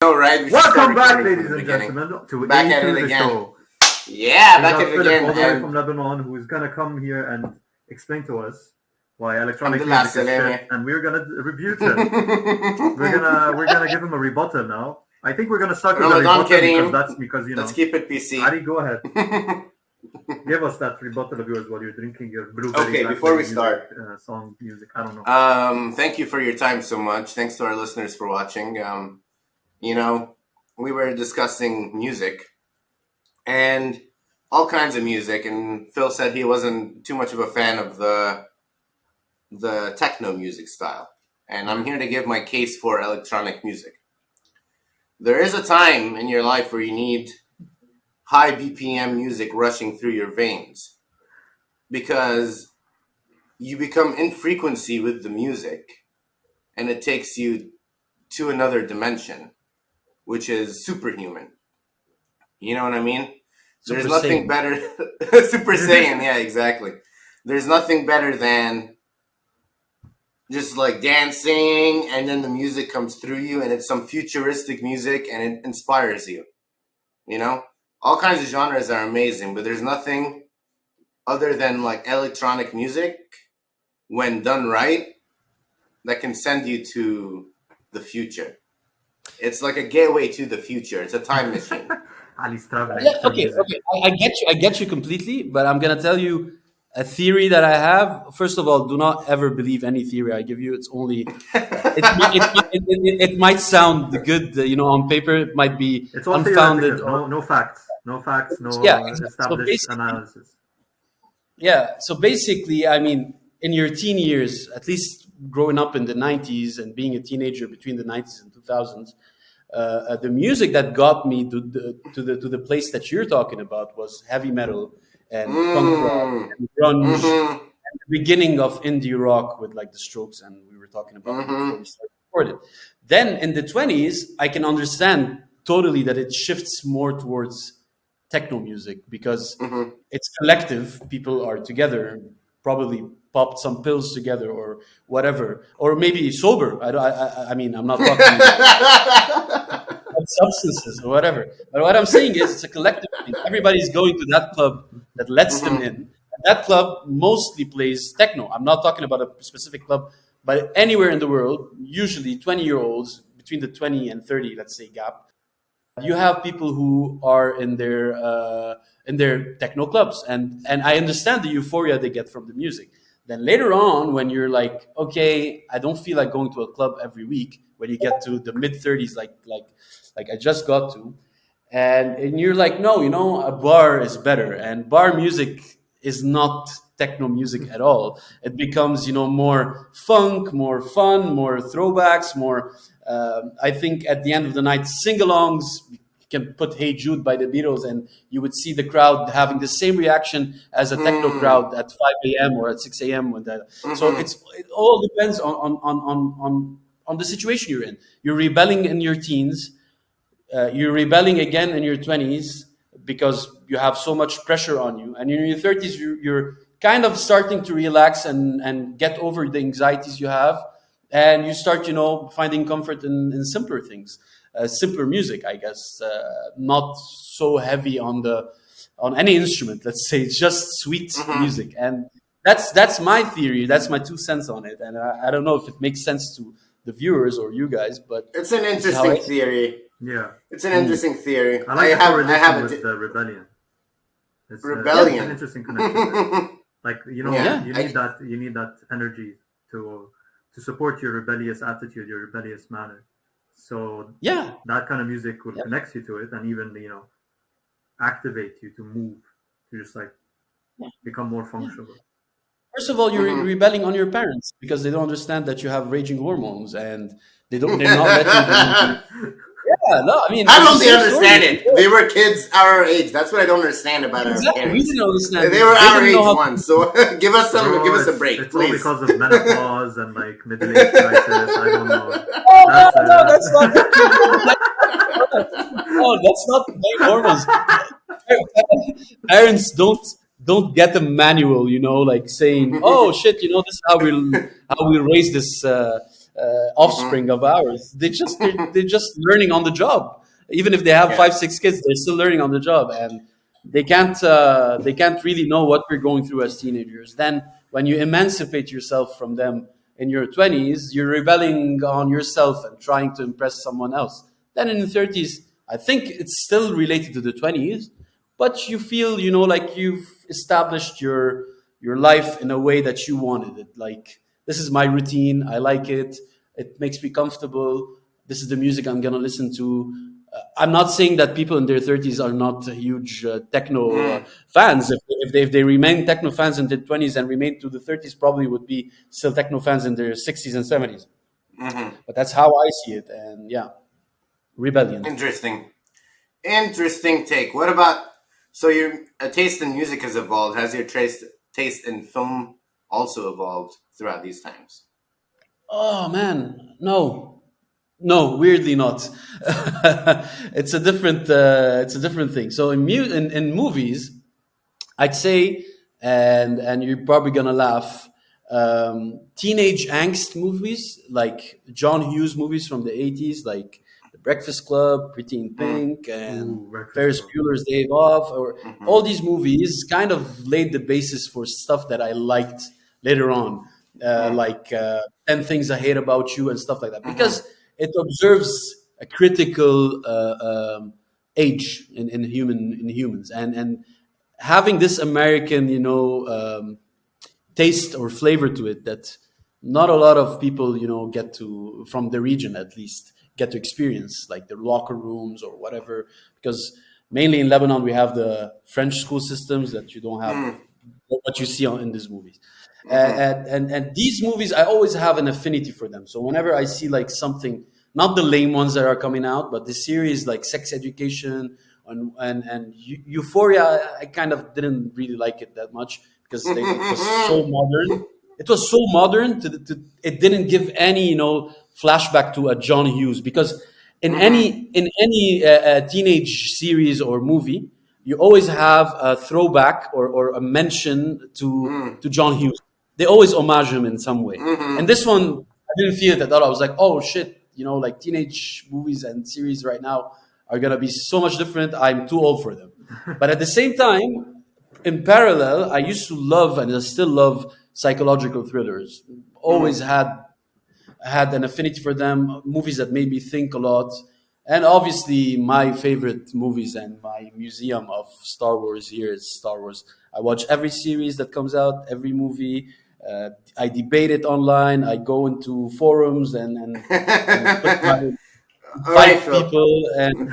No, right? We should Welcome start back, recording ladies from the and beginning. gentlemen, to Back at Into it the again. Show. Yeah, We back got at it Philippe again. all the way And from Lebanon, who's gonna come here and explain to us why electronic Alhamdulillah, music is Salame. shit, and we're gonna rebuke him. we're gonna give him a rebuttal now. I think we're gonna start with the Ramadan rebuttal Kareem. because Let's keep it PC. Ali, go ahead. Give us that rebuttal of yours while you're drinking your blueberry. Okay, before we start, song music. I don't know. Thank you for your time so much. Thanks to our listeners for watching. We were discussing music and all kinds of music, and Phil said he wasn't too much of a fan of the techno music style. And I'm here to give my case for electronic music. There is a time in your life where you need high BPM music rushing through your veins because you become in frequency with the music and it takes you to another dimension, which is superhuman. You know what I mean? There's nothing better. Super Saiyan, yeah, exactly. There's nothing better than just like dancing and then the music comes through you and it's some futuristic music and it inspires you. You know? All kinds of genres are amazing, but there's nothing other than like electronic music, when done right, that can send you to the future. It's like a gateway to the future. It's a time machine. Ali's traveling. Yeah, okay. I get you completely, but I'm gonna tell you a theory that I have. First of all, do not ever believe any theory I give you. It's only it might sound good, on paper. It might be It's all unfounded. No facts. No facts. No established analysis. Yeah. So basically, I mean, in your teen years, at least growing up in the 90s and being a teenager between the 90s and 2000s, the music that got me to the place that you're talking about was heavy metal and punk rock and grunge and the beginning of indie rock with like the Strokes, and we were talking about before we started recording. Then in the 20s, I can understand totally that it shifts more towards techno music because it's collective. People are together, probably popped some pills together or whatever, or maybe sober. I mean, I'm not talking about substances or whatever. But what I'm saying is it's a collective thing. Everybody's going to that club that lets them in. And that club mostly plays techno. I'm not talking about a specific club, but anywhere in the world, usually 20-year-olds between the 20 and 30, let's say, gap. You have people who are in their techno clubs, and I understand the euphoria they get from the music. Then later on, when you're like, okay, I don't feel like going to a club every week, when you get to the mid-30s, like I just got to, and you're like, no, a bar is better, and bar music is not techno music at all. It becomes, more funk, more fun, more throwbacks, more. I think at the end of the night, sing-alongs. You can put "Hey Jude" by the Beatles, and you would see the crowd having the same reaction as a techno crowd at 5 a.m. or at 6 a.m. So it all depends on the situation you're in. You're rebelling in your teens. You're rebelling again in your 20s because you have so much pressure on you, and in your 30s, you're kind of starting to relax and get over the anxieties you have. And you start, finding comfort in simpler things, simpler music, I guess, not so heavy on any instrument. Let's say it's just sweet music, and that's my theory. That's my 2 cents on it, and I don't know if it makes sense to the viewers or you guys, but it's an interesting theory. Yeah, it's an interesting theory. I have with the rebellion. It's an interesting connection. Like you need that energy to support your rebellious attitude, your rebellious manner. So that kind of music will connect you to it and even activate you to move, to just like become more functional. First of all, you're rebelling on your parents because they don't understand that you have raging hormones and they're not letting you. Yeah, no, I mean, how don't they understand it? They were kids our age. That's what I don't understand about our parents. We didn't understand. They were our age once, so give us a break, it's please. It's all because of menopause and like middle-age crisis. I don't know. That's not. That's not hormones. Parents don't get a manual, like saying, "Oh shit, this is how we raise this offspring of ours. They're just learning on the job. Even if they have 5-6 kids, they're still learning on the job, and they can't really know what we're going through as teenagers. Then when you emancipate yourself from them in your 20s, you're rebelling on yourself and trying to impress someone else. Then in the 30s, I think it's still related to the 20s, but you feel, like you've established your life in a way that you wanted it. Like, this is my routine. I like it. It makes me comfortable. This is the music I'm going to listen to. I'm not saying that people in their 30s are not huge techno fans. If they remain techno fans in their 20s and remain to the 30s, probably would be still techno fans in their 60s and 70s. Mm-hmm. But that's how I see it. And rebellion. Interesting take. What about, so your taste in music has evolved. Has your taste in film also evolved throughout these times? Oh man, no, weirdly not. It's a different thing. So in movies, I'd say, and you're probably gonna laugh, teenage angst movies like John Hughes movies from the 80s, like The Breakfast Club, Pretty in Pink, and Ferris Bueller's Day Off, or all these movies kind of laid the basis for stuff that I liked later on, like 10 Things I Hate About You and stuff like that, because it observes a critical age in humans, and having this American, taste or flavor to it that not a lot of people, get to, from the region at least, get to experience, like the locker rooms or whatever, because mainly in Lebanon we have the French school systems that you don't have what you see in these movies. And these movies, I always have an affinity for them. So whenever I see like something, not the lame ones that are coming out, but the series like Sex Education and Euphoria, I kind of didn't really like it that much because it was so modern. It was so modern it didn't give any flashback to a John Hughes, because in any teenage series or movie, you always have a throwback or a mention to John Hughes. They always homage him in some way. And this one, I didn't feel it at all. I was like, oh shit, like teenage movies and series right now are gonna be so much different. I'm too old for them. But at the same time, in parallel, I used to love, and I still love, psychological thrillers. Always had an affinity for them, movies that made me think a lot. And obviously, my favorite movies and my museum of Star Wars here is Star Wars. I watch every series that comes out, every movie. I debate it online. I go into forums and fight people. And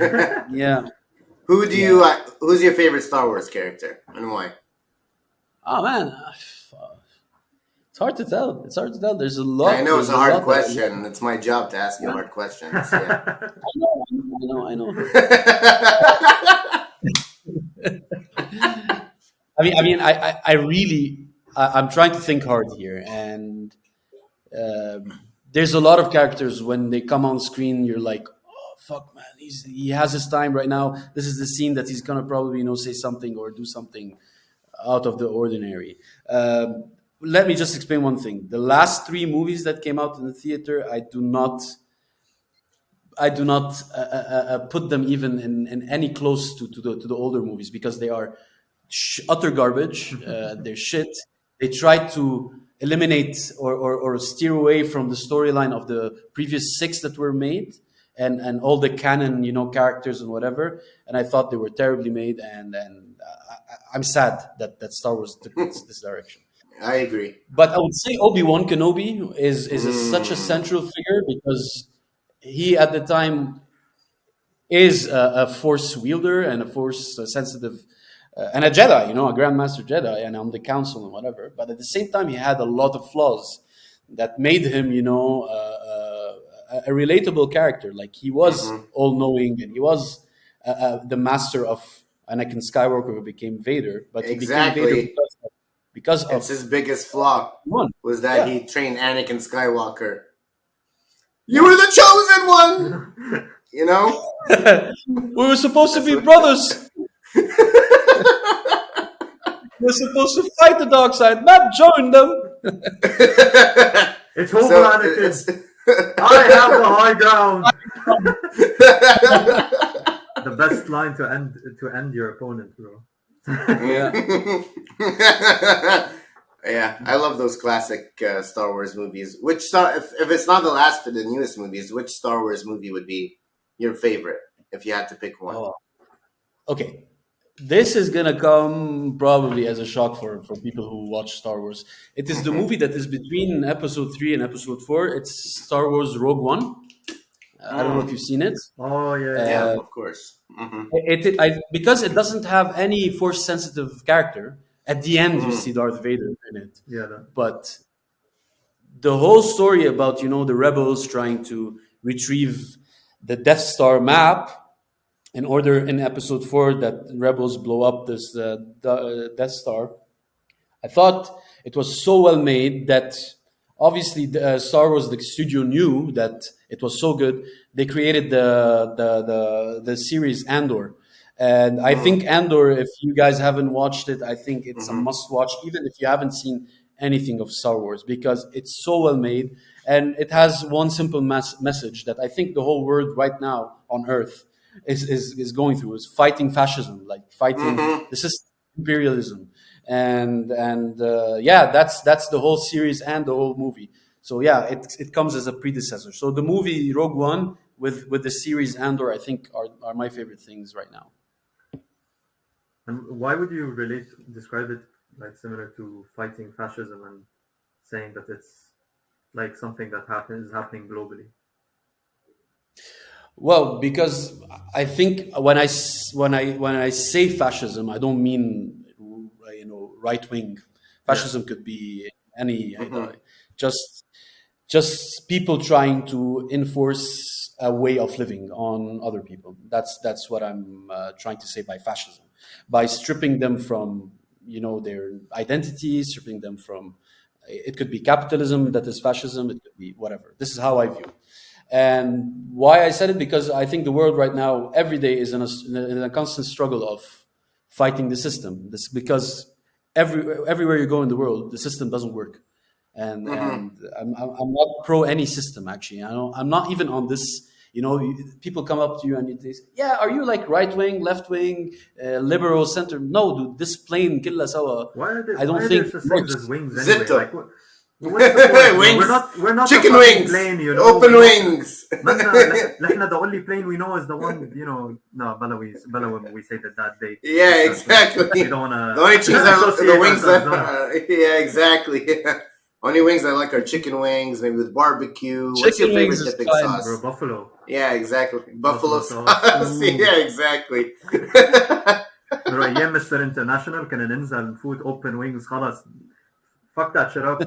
Who's your favorite Star Wars character and why? Oh man, it's hard to tell. There's a lot. I know it's a hard question. It's my job to ask you hard questions. Yeah. I know. I really, I'm trying to think hard here, and there's a lot of characters when they come on screen, you're like, oh fuck, man, he has his time right now. This is the scene that he's gonna probably say something or do something out of the ordinary. Let me just explain one thing. The last 3 movies that came out in the theater, I do not put them even in any close to the older movies, because they are utter garbage. They're shit. They try to eliminate or steer away from the storyline of the previous 6 that were made, and all the canon, characters and whatever. And I thought they were terribly made, and I'm sad that Star Wars took this direction. I agree. But I would say Obi-Wan Kenobi is such a central figure, because he at the time is a force wielder and a force sensitive and a Jedi, a Grandmaster Jedi, and on the council and whatever. But at the same time, he had a lot of flaws that made him, a relatable character. Like, he was all-knowing, and he was the master of Anakin Skywalker, who became Vader. But he became Vader because of his biggest flaw was that he trained Anakin Skywalker. You were the chosen one, We were supposed to be brothers. We're supposed to fight the dark side, not join them. It's over, Anakin. I have the high ground. The best line to end your opponent, bro. Yeah. Yeah, I love those classic Star Wars movies. If it's not the last of the newest movies, which Star Wars movie would be your favorite if you had to pick one? Oh, okay. This is gonna come probably as a shock for people who watch Star Wars. It is the movie that is between Episode 3 and Episode 4. It's Star Wars Rogue One. I don't know if you've seen it. Oh yeah, Yeah, of course. Because it doesn't have any force sensitive character. At the end, you see Darth Vader in it. yeah. But the whole story about the rebels trying to retrieve the Death Star map in order in Episode 4 that rebels blow up this Death Star. I thought it was so well made that obviously Star Wars, the studio, knew that it was so good. They created the series Andor. And I think Andor, if you guys haven't watched it, I think it's a must watch, even if you haven't seen anything of Star Wars, because it's so well made. And it has one simple message that I think the whole world right now on Earth is going through, is fighting fascism, like fighting the system, imperialism. And yeah, that's the whole series and the whole movie. So yeah, it comes as a predecessor. So the movie Rogue One with the series Andor, I think are my favorite things right now. And why would you describe it like similar to fighting fascism and saying that it's like something that is happening globally? Well, because I think when I say fascism, I don't mean right wing. Fascism could be any just people trying to enforce a way of living on other people. That's what I'm trying to say by fascism. By stripping them from their identity, stripping them from. It could be capitalism that is fascism. It could be whatever. This is how I view it. And why I said it, because I think the world right now every day is in a constant struggle of fighting the system. This because everywhere you go in the world, the system doesn't work, and I'm not pro any system actually. I'm not even on this. People come up to you and they say, "Yeah, are you like right wing, left wing, liberal, center?" No, dude, this plane كلها سوا. I don't think such things as wings anyway. Zipto. Like, what's the point? Wings. We're not Chicken the wings. plane, Open wings. The only plane we know is the one, no, Bella, when we say that date. Yeah, exactly. We don't wanna The only things the wings associate yeah, exactly. Yeah. Only wings I like are chicken wings, maybe with barbecue. What's your favorite dipping sauce? Bro, buffalo. Yeah, exactly. Buffalo sauce. Yeah, exactly. Bro, أيام Mr. International كنا ننزل نفوت open wings خلاص. Fuck that shit up.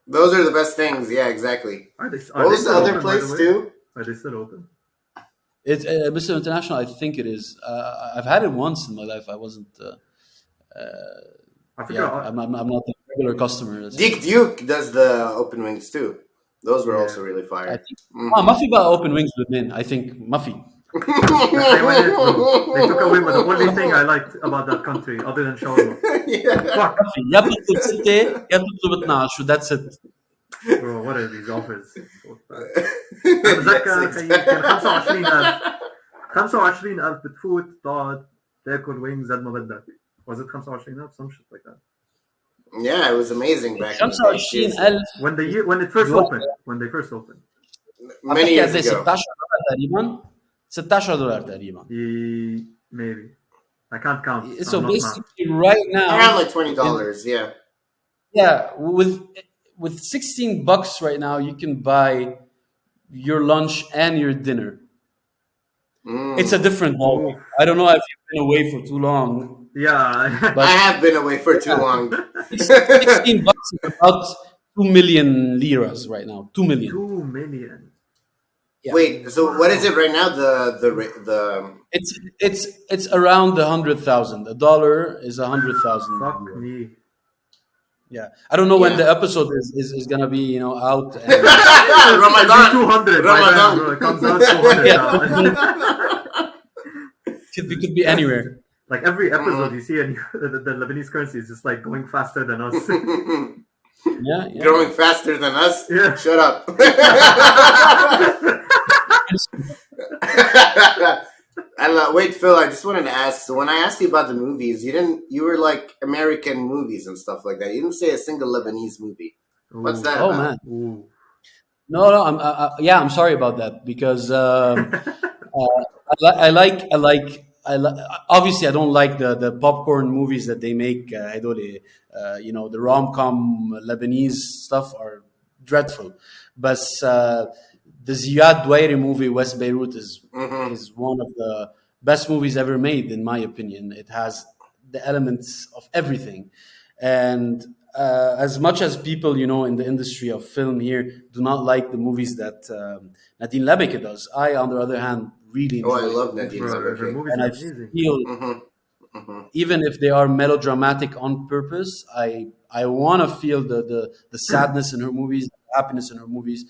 Those are the best things. Yeah, exactly. What was the other place too? Are they still open? It's Mr. International. I think it is. I've had it once in my life. I wasn't. I'm not a regular customer. Dick Duke does the open wings too. Those were also really fire. I think. Muffy got open wings with men. I think Muffy. They took away the only thing I liked about that country other than shawarma. Fuck. يا بتطلب 6 يا بتطلب 12 that's it. Bro, what are these offers? بتذكر كان 25,000 بتفوت تقعد تاكل وينجز قد ما بدك. Was it 25,000? Some shit like that. Yeah, it was amazing back then. 25,000 when it first opened. When they first opened. Many years ago. $16 تقريبا. Maybe. I can't count. So basically, right now, around like $20. Yeah. Yeah, with $16 right now, you can buy your lunch and your dinner. It's a different ballgame. I don't know if you've been away for too long. Yeah, but I have been away for too long. $16 is about 2 million liras right now. 2 million. 2 million. Yeah. Wait, so what is it right now? The it's around 100,000. $1 is 100,000. Fuck me. Yeah, I don't know when the episode is gonna be out. And Ramadan. 200. Ramadan. Bro, it comes out 200. Could be anywhere. Like every episode, you see the Lebanese currency is just like going faster than us. Yeah, yeah. Growing faster than us? Yeah. Shut up. Wait, Phil, I just wanted to ask. So when I asked you about the movies, you were like American movies and stuff like that. You didn't say a single Lebanese movie. What's Ooh. that Oh about? man. Ooh. No, yeah, I'm sorry about that because obviously I don't like the popcorn movies that they make. The rom com Lebanese stuff are dreadful, but the Ziad Douairi movie West Beirut Mm-hmm. is one of the best movies ever made in my opinion. It has the elements of everything, and as much as people, in the industry of film here do not like the movies that Nadine Lebeke does, I, on the other hand, really Oh, I enjoy love her Nadine movies. Bro, her Lebeke. movies And are I amazing. feel, Mm-hmm. Mm-hmm. even if they are melodramatic on purpose, I want to feel the sadness in her movies, the happiness in her movies.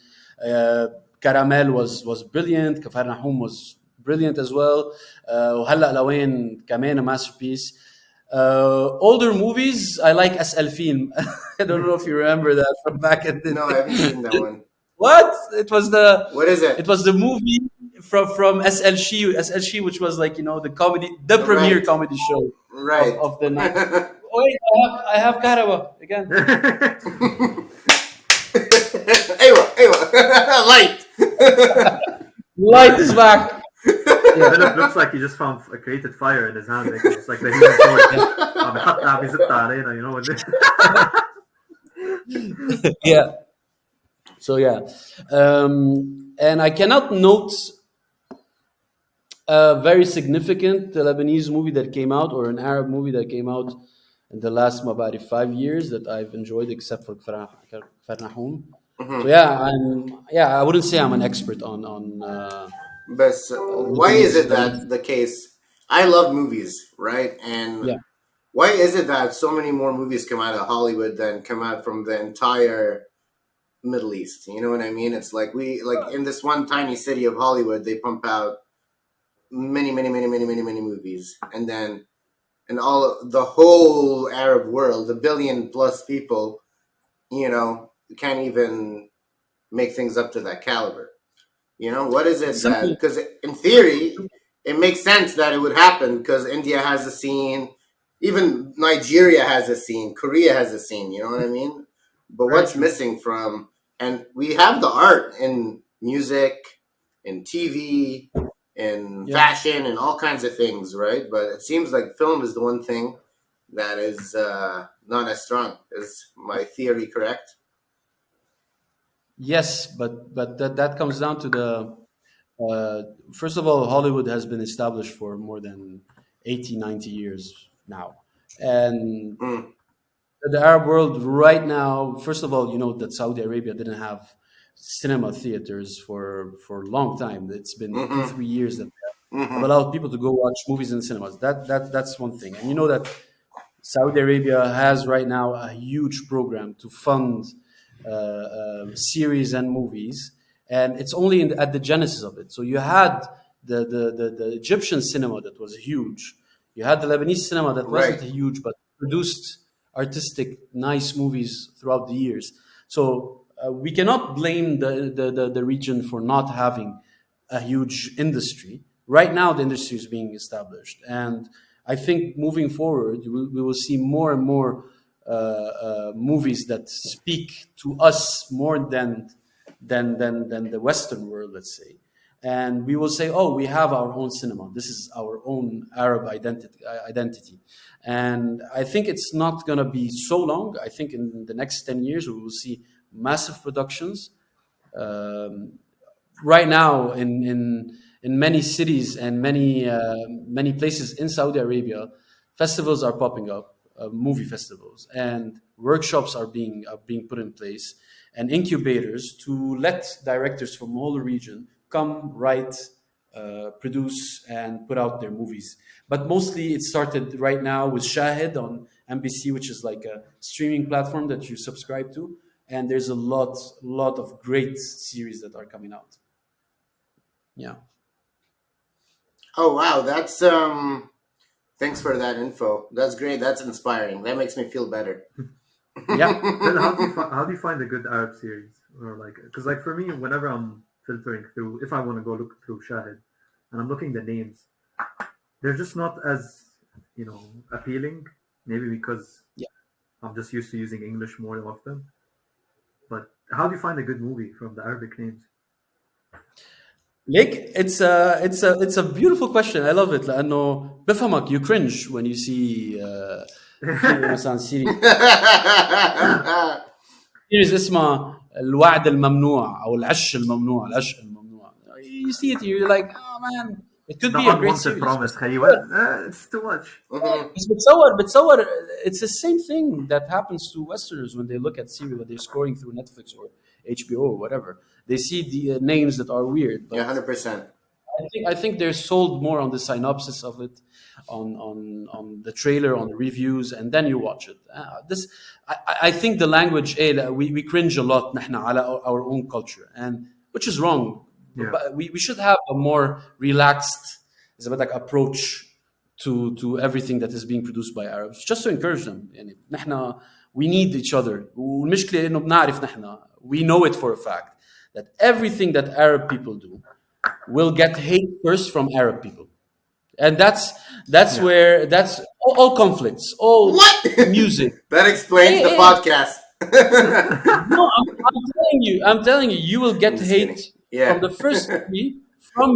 Caramel was brilliant. Kafar Nahum was brilliant as well. وهلا لوين كمان a masterpiece. Older movies, I like SL Film. I don't know if you remember that from back in the No, I haven't seen that day. one. What? It was What is it it? was the movie from SLC, which was like the premier Right. comedy show Right. of the night. Wait, I have Karawa again. Aywa, aywa. Light. Light is back. Yeah, Philip looks like he just found a created fire in his hand. Like, it's like the human torch. yeah, بحط بيزت علينا, you know what? yeah. So yeah, and I cannot note a very significant Lebanese movie that came out or an Arab movie that came out in the last about 5 years that I've enjoyed, except for Kfar Nahum. So Mhm. I wouldn't say I'm an expert on But why is it Lebanese. that the case? I love movies, right? And Yeah, why is it that so many more movies come out of Hollywood than come out from the entire Middle East? You know what I mean? It's like in this one tiny city of Hollywood, they pump out many, many, many, many, many, many movies, and then in the whole Arab world, the billion plus people, can't even make things up to that caliber. What is it's it that? simple. Because in theory, it makes sense that it would happen because India has a scene, even Nigeria has a scene, Korea has a scene. You know what I mean? But Very what's true. missing from? And we have the art in music, in TV, in Yeah. fashion, and all kinds of things, right? But it seems like film is the one thing that is not as strong. Is my theory correct? Yes, but that comes down to the first of all, Hollywood has been established for more than 80, 90 years now. And Mm. the Arab world right now, first of all, you know that Saudi Arabia didn't have cinema theaters for a long time. It's been two, Mm-hmm. 3 years that have Mm-hmm. allowed people to go watch movies in cinemas. That's one thing. And you know that Saudi Arabia has right now a huge program to fund series and movies, and it's only at the genesis of it. So you had the Egyptian cinema that was huge. You had the Lebanese cinema that wasn't Right. huge, but produced artistic, nice movies throughout the years. So we cannot blame the region for not having a huge industry. Right now, the industry is being established, and I think moving forward, we will see more and more movies that speak to us more than the Western world, let's say. And we will say, "Oh, we have our own cinema. This is our own Arab identity." And I think it's not going to be so long. I think in the next 10 years, we will see massive productions. Um, right now in many cities and many places in Saudi Arabia, festivals are popping up, movie festivals, and workshops are being put in place, and incubators to let directors from all the region come write, produce, and put out their movies. But mostly, it started right now with Shahid on NBC, which is like a streaming platform that you subscribe to, and there's a lot of great series that are coming out. Yeah. Oh wow, that's thanks for that info. That's great. That's inspiring. That makes me feel better. Yeah. Phil, how do you find a good Arab series? Or like, because like for me, whenever I'm filtering through, if I want to go look through Shahid, and I'm looking the names, they're just not as appealing. Maybe because Yeah. I'm just used to using English more often. But how do you find a good movie from the Arabic names? Like it's a beautiful question. I love it. لأنه بفهمك you cringe when you see في مثلا series اسمها الوعد الممنوع او العش الممنوع العشق الممنوع. You see it, you're like, oh man, it could The be a great unwanted series. promise. It's too much. بس بتصور it's the same thing that happens to Westerners when they look at series when they're scrolling through Netflix or HBO or whatever. They see the names that are weird, but Yeah, 100%. I think they're sold more on the synopsis of it, on the trailer, on the reviews, and then you watch it. I think the language, we cringe a lot نحن على our own culture, and which is wrong. Yeah. But we should have a more relaxed, like approach to everything that is being produced by Arabs, just to encourage them. يعني نحن we need each other. والمشكلة إنه بنعرف نحن, we know it for a fact that everything that Arab people do will get hate first from Arab people. And that's Yeah. where that's all conflicts, all What? music. That explains the podcast. No, I'm telling you, you will get I'm just hate kidding. Yeah. from the first three from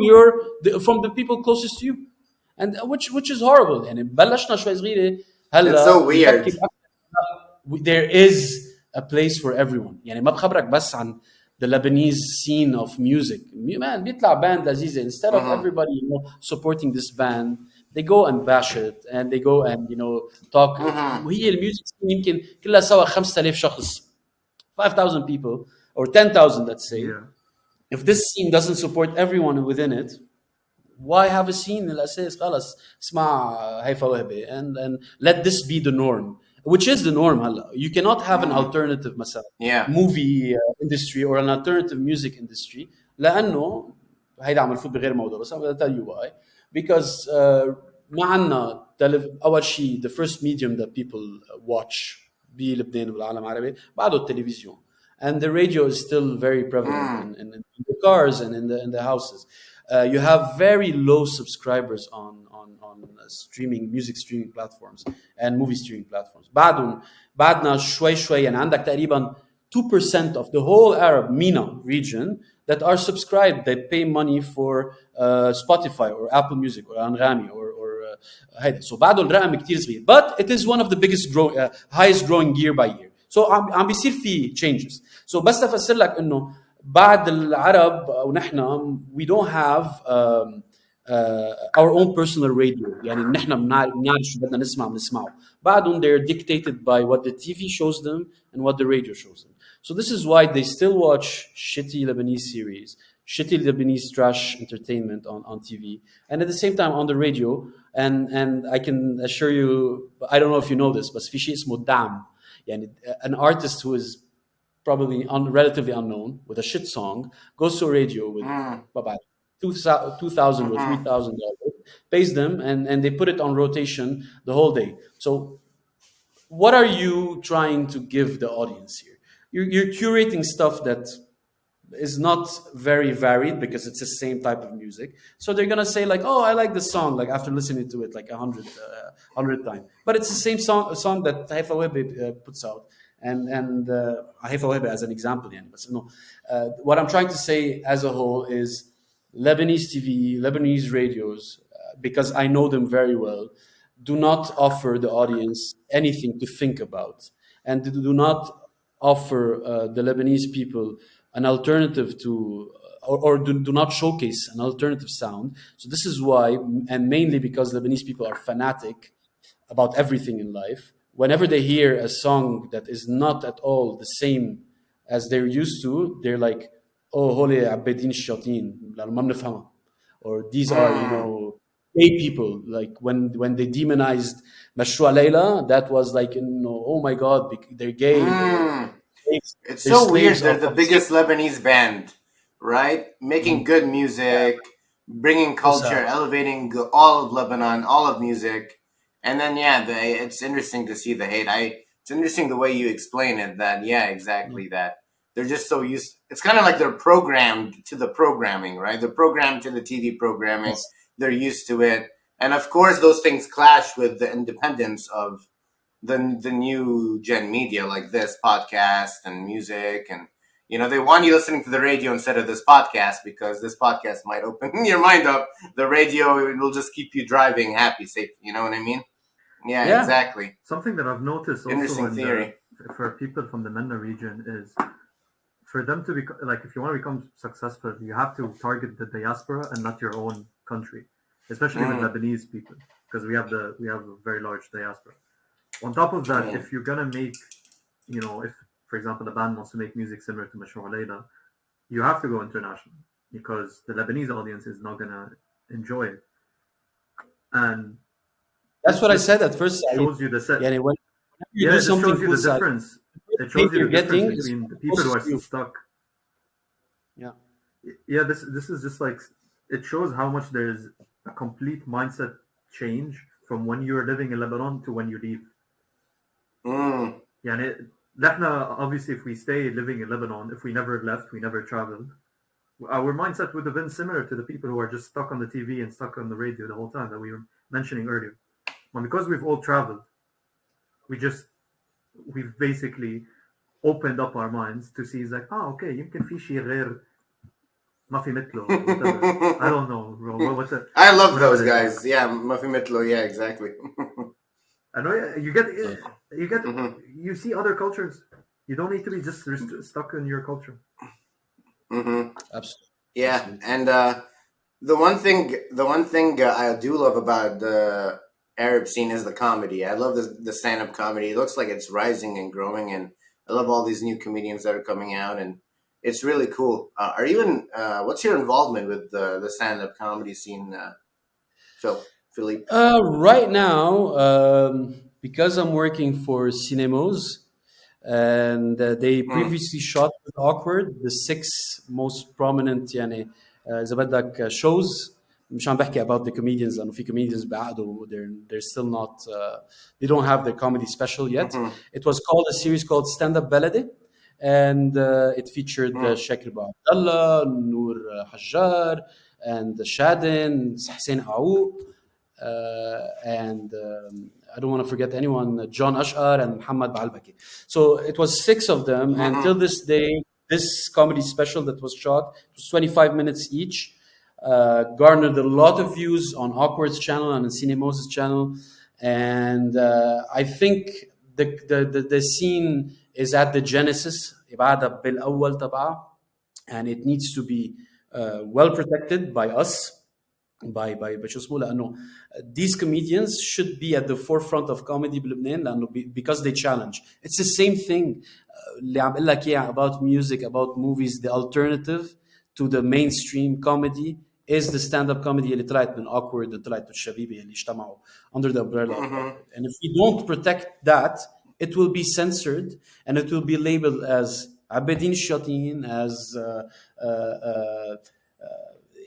the people closest to you, and which is horrible. يعني بلشنا شوي صغيرة It's هلا so weird. نفكر there is a place for everyone. يعني ما بخبرك بس عن the Lebanese scene of music. Man, بيطلع band لذيذة. Instead of everybody supporting this band, they go and bash it and they go and talk. وهي الميوزك scene يمكن كلها سوا 5000 شخص, 5,000 people or 10,000, let's say. Yeah. If this scene doesn't support everyone within it, why have a scene الأساس خلص اسمع هيفا وهبي and let this be the norm, which is the norm هلا. You cannot have an alternative مثلا movie industry or an alternative music industry لأنه هيدا عم نفوت بغير موضوع بس I'm going to tell you why. Because ما عنا أول شيء the first medium that people watch بلبنان والعالم العربي بعده التلفزيون, and the radio is still very prevalent in the cars and in the houses. You have very low subscribers on music streaming platforms and movie streaming platforms. بعدنا شوي يعني عندك تقريبا 2% of the whole Arab MENA region that are subscribed. They pay money for Spotify or Apple Music or Anghami or هيدا. So بعده الرقم كتير صغير, but it is one of the highest growing year by year. So عم بيصير في changes. So بس أفسر لك إنه بعد العرب ونحن we don't have our own personal radio. يعني نحن بنعرف شو بدنا نسمعه. بعدهم they're dictated by what the TV shows them and what the radio shows them. So this is why they still watch shitty Lebanese series, shitty Lebanese trash entertainment on TV, and at the same time on the radio. And I can assure you, I don't know if you know this, but في شيء اسمه دعم. يعني an artist who is probably relatively unknown with a shit song goes to a radio with about $2,000 or $3,000, pays them, and they put it on rotation the whole day. So what are you trying to give the audience here? You're curating stuff that is not very varied because it's the same type of music. So they're gonna say like, "Oh, I like this song," like after listening to it like 100 times. But it's the same song that Haifa Webe puts out, and Haifa Webe as an example. But no, what I'm trying to say as a whole is Lebanese TV, Lebanese radios, because I know them very well, do not offer the audience anything to think about, and do not offer the Lebanese people an alternative to, or do not showcase an alternative sound. So this is why, and mainly because Lebanese people are fanatic about everything in life. Whenever they hear a song that is not at all the same as they're used to, they're like, "Oh, holy abedin shatin, ما بنفهمها." Or these are, gay people. Like when they demonized Mashroua Leila, that was like, oh my God, they're gay. It's so weird. They're the biggest Lebanese band, right? Making good music, bringing culture, elevating all of Lebanon, all of music. And then, it's interesting to see the hate. it's interesting the way you explain it. That exactly that they're just so used. It's kind of like they're programmed to the programming, right? They're programmed to the TV programming. Yes. They're used to it, and of course, those things clash with the independence of the new gen media, like this podcast and music, and they want you listening to the radio instead of this podcast because this podcast might open your mind up. The radio, it will just keep you driving happy, safe. You know what I mean? Yeah. Exactly. Something that I've noticed also for people from the MENA region is for them to be like, if you want to become successful, you have to target the diaspora and not your own country, especially with Lebanese people, because we have a very large diaspora. On top of that, if you're gonna make, if for example the band wants to make music similar to Mashroua Leila, you have to go international because the Lebanese audience is not gonna enjoy it. And that's what I said at first. It shows you the set. When you do something shows you the difference. It shows you the difference between the people who are stuck. Yeah. Yeah, this is just like, it shows how much there is a complete mindset change from when you're living in Lebanon to when you leave. Yeah, and obviously, if we stay living in Lebanon, if we never left, we never traveled, our mindset would have been similar to the people who are just stuck on the TV and stuck on the radio the whole time that we were mentioning earlier. But because we've all traveled, we've basically opened up our minds to see, like, okay, يمكن في شيء غير ما في مثله. I don't know, bro. I love those guys. Yeah, ما في مثله. Yeah, exactly. I know you see other cultures. You don't need to be just stuck in your culture. Absolutely. Yeah, and the one thing I do love about the Arab scene is the comedy. I love the stand-up comedy. It looks like it's rising and growing, and I love all these new comedians that are coming out, and it's really cool. What's your involvement with the stand-up comedy scene, Philippe? Right now, because I'm working for Cinemoz, and they previously shot with Awkward, the 6 most prominent يعني إذا بدك shows. مش عم بحكي about the comedians لأنه في comedians بعقدوا they're still not they don't have their comedy special yet. It was called a series called Stand Up Baladi, and it featured Shakir Abdallah, Noor Hajjar, and Shadin, Hussein Aoub, and I don't want to forget anyone, John Ashar and Muhammad Baalbaki. So it was 6 of them, and till this day, this comedy special that was shot, it was 25 minutes each, garnered a lot of views on Awkward's channel and on Cinemoz's channel, and I think the scene is at the genesis, and it needs to be well protected by us. By لأنه these comedians should be at the forefront of comedy بلبنان لأنه because they challenge. It's the same thing اللي عم بقول لك إياه about music, about movies. The alternative to the mainstream comedy is the stand-up comedy اللي طلعت من Awkward اللي طلعت من الشبيبة اللي اجتمعوا under the umbrella of Awkward. And if we don't protect that, it will be censored and it will be labeled as عبادين الشياطين, as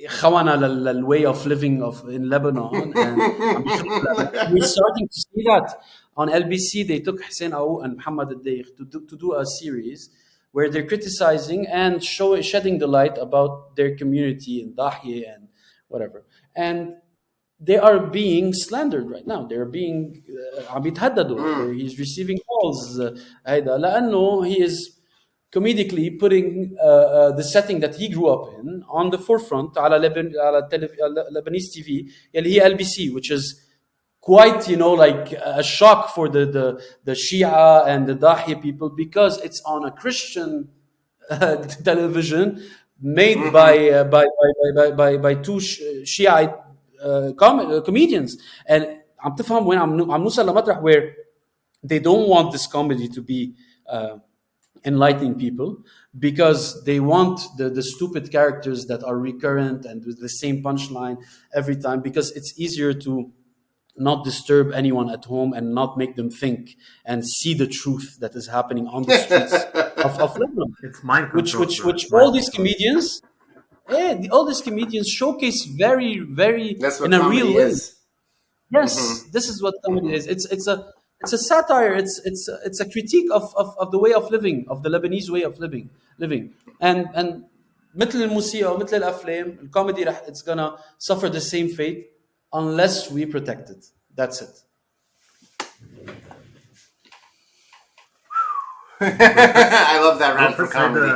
خوانا way of living in Lebanon, and we're starting to see that on LBC. They took Hussein Aoub and Muhammad Al-Daykh to do a series where they're criticizing and shedding the light about their community in Dahiya and whatever, and they are being slandered right now. They're being عم يتهددوا. He's receiving calls هيدا لأنه he is comedically putting the setting that he grew up in on the forefront على Lebanese TV اللي هي LBC, which is quite, like a shock for the Shia and the Dahiya people, because it's on a Christian television made by 2 Shiite comedians. And عم تفهم وين عم نوصل لمطرح where they don't want this comedy to be enlightening people, because they want the stupid characters that are recurrent and with the same punchline every time, because it's easier to not disturb anyone at home and not make them think and see the truth that is happening on the streets of Lebanon. It's mind control, which all these comedians, all these comedians showcase very, very That's what in a real way. Is. Yes, this is what comedy is. It's a It's a satire. It's a critique of the way of living, of the Lebanese way of living. And مثل الموسيقى ومثل الافلام الكوميدي it's gonna suffer the same fate unless we protect it. That's it. I love that rant for comedy.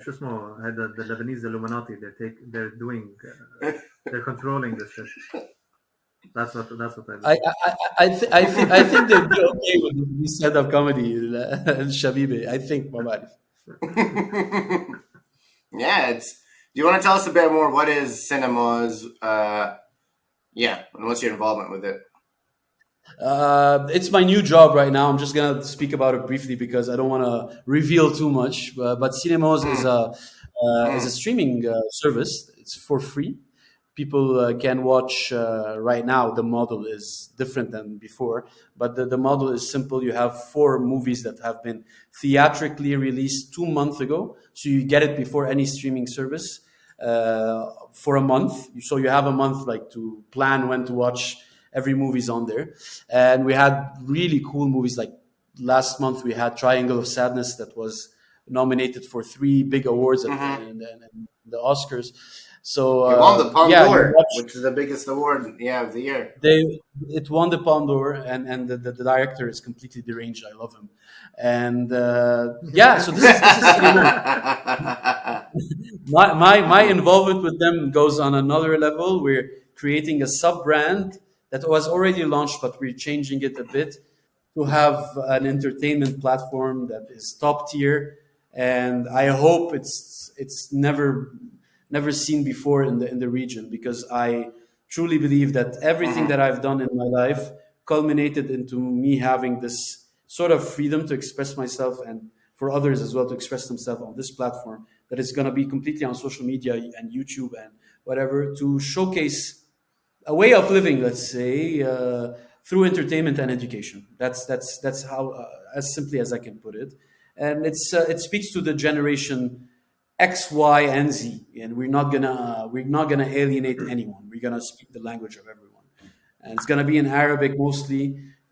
شو اسمه هذا the Lebanese Illuminati they're doing they're controlling this shit. That's what I think they'd be okay with this stand-up comedy الشبيبة. I think ما بعرف. Yeah, do you want to tell us a bit more? What is Cinemoz? And what's your involvement with it? It's my new job right now. I'm just gonna speak about it briefly because I don't want to reveal too much. But Cinemoz is a streaming service. It's for free. People can watch right now. The model is different than before, but the model is simple. You have 4 movies that have been theatrically released 2 months ago, so you get it before any streaming service for a month. So you have a month like to plan when to watch every movie's on there. And we had really cool movies. Like last month, we had Triangle of Sadness that was nominated for 3 big awards at the Oscars. So it won the Palme d'Or, which is the biggest award of the year. It won the Palme d'Or, and the director is completely deranged. I love him. And so this is my involvement with them goes on another level. We're creating a sub-brand that was already launched, but we're changing it a bit to have an entertainment platform that is top tier. And I hope it's never seen before in the region, because I truly believe that everything that I've done in my life culminated into me having this sort of freedom to express myself, and for others as well to express themselves on this platform that is going to be completely on social media and YouTube and whatever, to showcase a way of living, let's say, through entertainment and education. That's how, as simply as I can put it. And it speaks to the generation X, Y, and Z, and we're not gonna alienate anyone. We're gonna speak the language of everyone, and it's gonna be in Arabic mostly.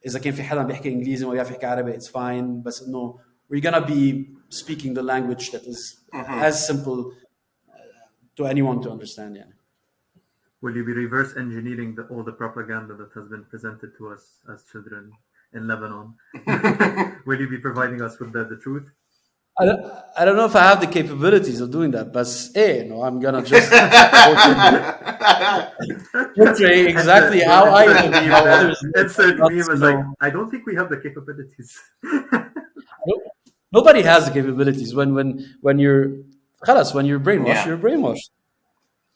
إذا كان في حدا بيحكي إنجليزي وما بيعرف يحكي عربي, it's fine. But no, we're gonna be speaking the language that is as simple to anyone to understand. Yeah. Will you be reverse engineering all the propaganda that has been presented to us as children in Lebanon? Will you be providing us with the truth? I don't know if I have the capabilities of doing that, but I'm gonna just portray exactly how I live, how others live. I don't think we have the capabilities. Nobody has the capabilities. When you're brainwashed, you're brainwashed.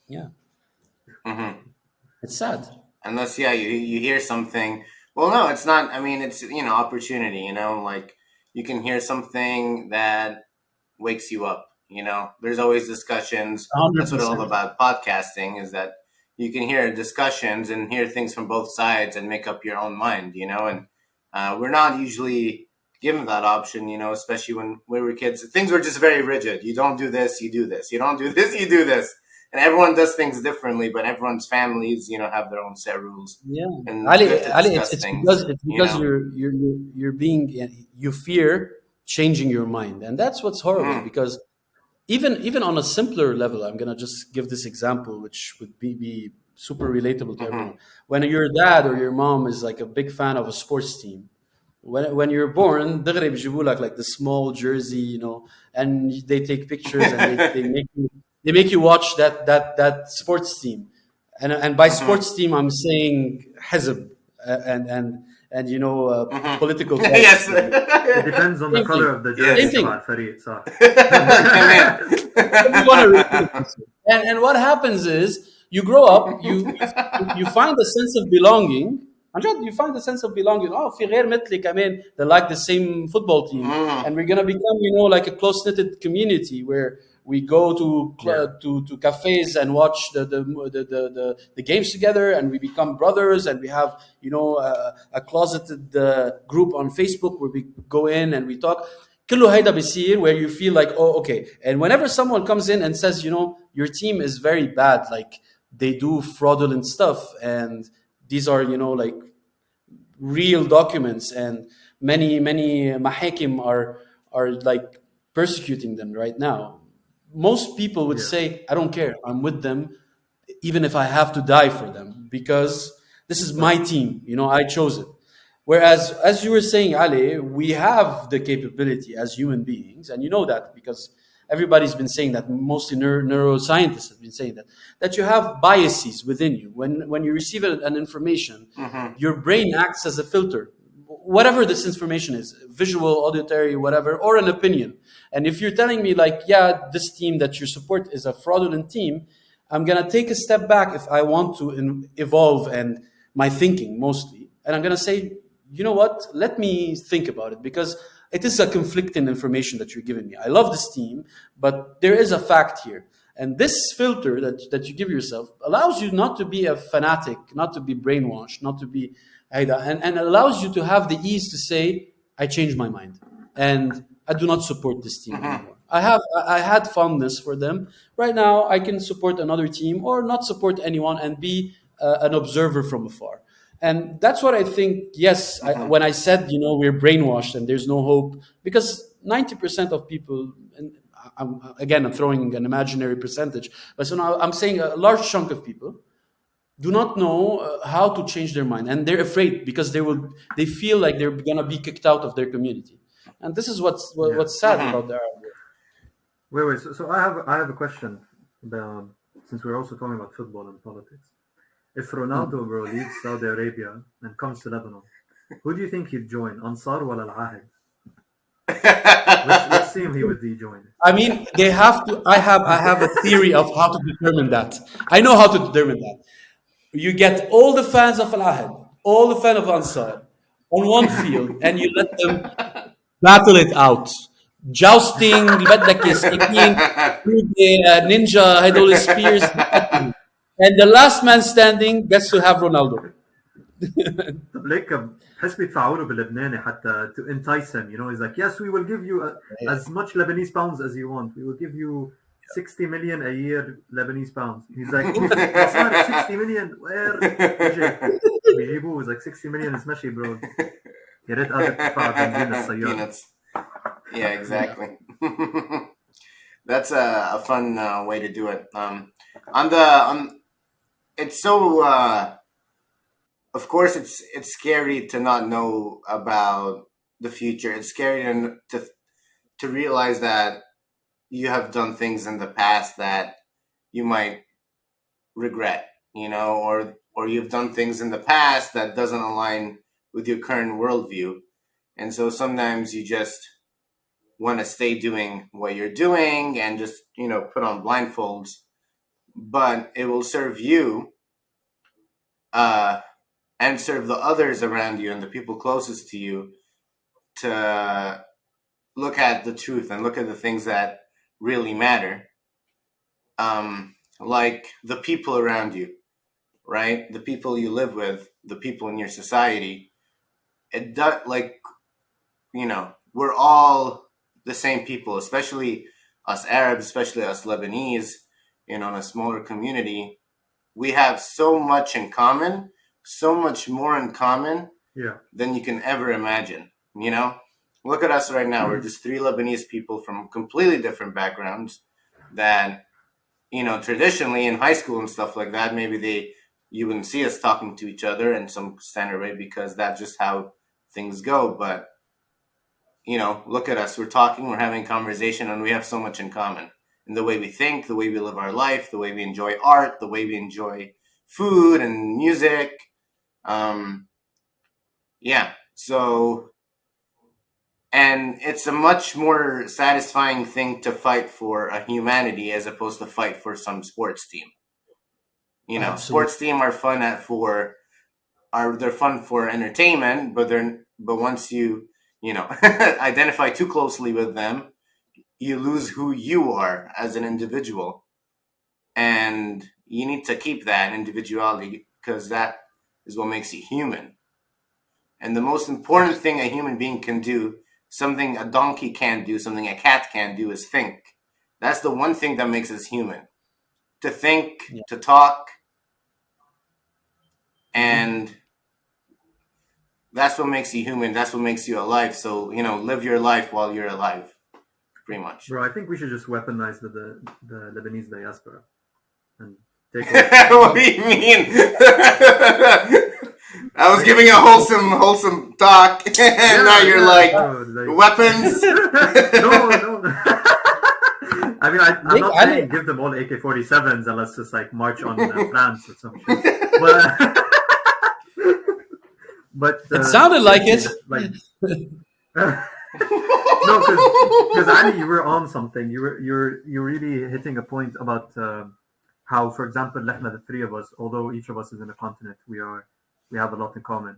Yeah. Mm-hmm. It's sad. Unless you hear something. Well, no, it's not. I mean, it's opportunity. Like. You can hear something that wakes you up. There's always discussions. 100%. That's what I love about podcasting, is that you can hear discussions and hear things from both sides and make up your own mind, and we're not usually given that option, especially when we were kids. Things were just very rigid. You don't do this, you do this. You don't do this, you do this. And everyone does things differently, but everyone's families, have their own set rules. Yeah, and Ali, it's because you're being, you fear changing your mind, and that's what's horrible. Because even on a simpler level, I'm gonna just give this example, which would be super relatable to everyone. When your dad or your mom is like a big fan of a sports team, when you're born, دغري بيجيبوا لك like the small jersey, and they take pictures and they make you watch that sports team, and by sports team I'm saying حزب and political. Yes, it depends on the color of the jersey. And what happens is you grow up, you find a sense of belonging. You find a sense of belonging. في غير مثلي كمان, they like the same football team, and we're gonna become like a close-knitted community where we go to cafes and watch the games together, and we become brothers, and we have a closeted group on Facebook where we go in and we talk. كله هيدا بيصير where you feel like, oh, okay. And whenever someone comes in and says, your team is very bad, like they do fraudulent stuff, and these are, like real documents, and many mahakim are like persecuting them right now, most people would say, I don't care, I'm with them, even if I have to die for them, because this is my team, I chose it. Whereas, as you were saying, Ali, we have the capability as human beings, and you know that because everybody's been saying that, mostly neuroscientists have been saying that you have biases within you. When you receive an information, your brain acts as a filter, whatever this information is, visual, auditory, whatever, or an opinion. And if you're telling me like, yeah, this team that you support is a fraudulent team, I'm going to take a step back if I want to evolve and my thinking mostly. And I'm going to say, you know what, let me think about it, because it is a conflicting information that you're giving me. I love this team, but there is a fact here. And this filter that you give yourself allows you not to be a fanatic, not to be brainwashed, not to be, and allows you to have the ease to say, I changed my mind and I do not support this team anymore. I had fondness for them. Right now, I can support another team or not support anyone and be an observer from afar. And that's what I think. Yes, when I said, we're brainwashed and there's no hope, because 90% of people, and I'm throwing an imaginary percentage, but so now I'm saying a large chunk of people do not know how to change their mind, and they're afraid because they feel like they're gonna be kicked out of their community, and this is what's sad about the Arab world. Wait. So I have a question about, since we're also talking about football and politics. If Ronaldo, bro, leaves Saudi Arabia and comes to Lebanon, who do you think he'd join? Ansar or Al-Ahad? Which team he would join? I mean, they have to. I have a theory of how to determine that. I know how to determine that. You get all the fans of Al-Ahad, all the fans of Ansar on one field, and you let them battle it out. Jousting, بدك يا سكين, ninja, هدول spears, and the last man standing gets to have Ronaldo. طب ليك بحس بيدفعوا له باللبناني حتى to entice him, he's like, yes, we will give you as much Lebanese pounds as you want, we will give you 60 million a year Lebanese pounds. He's like, صار 60 million where بيجيبوه. He's like, 60 million is ماشي bro, يا ريت قادر تدفع بنزين السيارة. Yeah, exactly. That's a fun way to do it. It's so of course it's scary to not know about the future. It's scary to realize that you have done things in the past that you might regret, or you've done things in the past that doesn't align with your current worldview. And so sometimes you just want to stay doing what you're doing and just, put on blindfolds, but it will serve you and serve the others around you and the people closest to you to look at the truth and look at the things that really matter. Like the people around you, right? The people you live with, the people in your society. It does, we're all the same people, especially us Arabs, especially us Lebanese, in a smaller community. We have so much in common, so much more in common than you can ever imagine. Look at us right now. We're just three Lebanese people from completely different backgrounds that, traditionally in high school and stuff like that, maybe you wouldn't see us talking to each other in some standard way because that's just how things go. But, look at us. We're talking, we're having conversation, and we have so much in common. In the way we think, the way we live our life, the way we enjoy art, the way we enjoy food and music. So, and it's a much more satisfying thing to fight for a humanity as opposed to fight for some sports team. Sports team are fun they're fun for entertainment, but once you identify too closely with them, you lose who you are as an individual. And you need to keep that individuality because that is what makes you human. And the most important thing a human being can do, something a donkey can't do, something a cat can't do, is think. That's the one thing that makes us human. To think, to talk, and that's what makes you human. That's what makes you alive. So, live your life while you're alive, pretty much. Bro, I think we should just weaponize the Lebanese diaspora and take What do you mean? I was giving a wholesome talk, and now you're like, weapons? No. I mean, I'm not saying give them all AK-47s and let's just like march on France or some shit. But it sounded like it. No, because Ali, you were on something. You're really hitting a point about how, for example, the three of us, although each of us is in a continent, we have a lot in common.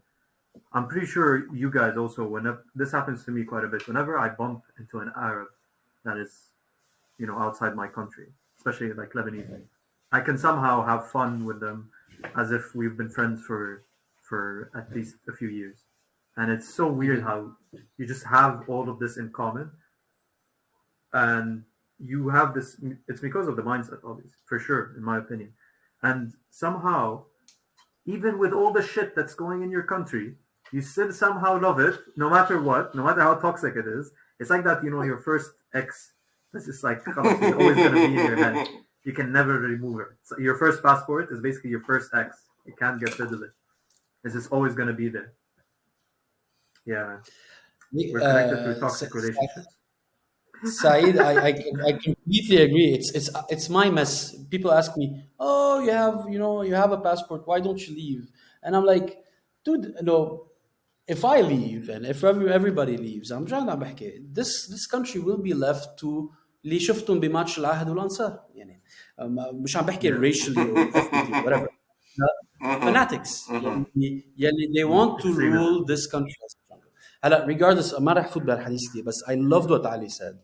I'm pretty sure you guys also. Whenever this happens to me quite a bit, whenever I bump into an Arab that is, outside my country, especially like Lebanese, I can somehow have fun with them as if we've been friends for at least a few years. And it's so weird how you just have all of this in common. And you have this, it's because of the mindset, obviously, for sure, in my opinion. And somehow, even with all the shit that's going in your country, you still somehow love it, no matter what, no matter how toxic it is. It's like that, your first ex, that's just like, it's always going to be in your head. You can never remove her. So your first passport is basically your first ex. You can't get rid of it. It's just always going to be there. Yeah. We're connected through toxic relationships. Saeed, I completely agree. It's my mess. People ask me, "Oh, you have a passport. Why don't you leave?" And I'm like, dude, no. If I leave and if everybody leaves, I'm trying to بحكي this country will be left to اللي شفتهم بماتش العهد والأنصار. يعني مش عم بحكي racially or ethnically or whatever. Fanatics. يعني they want to rule this country. هلا regardless ما رح فوت بالحديث كثير بس I loved what Ali said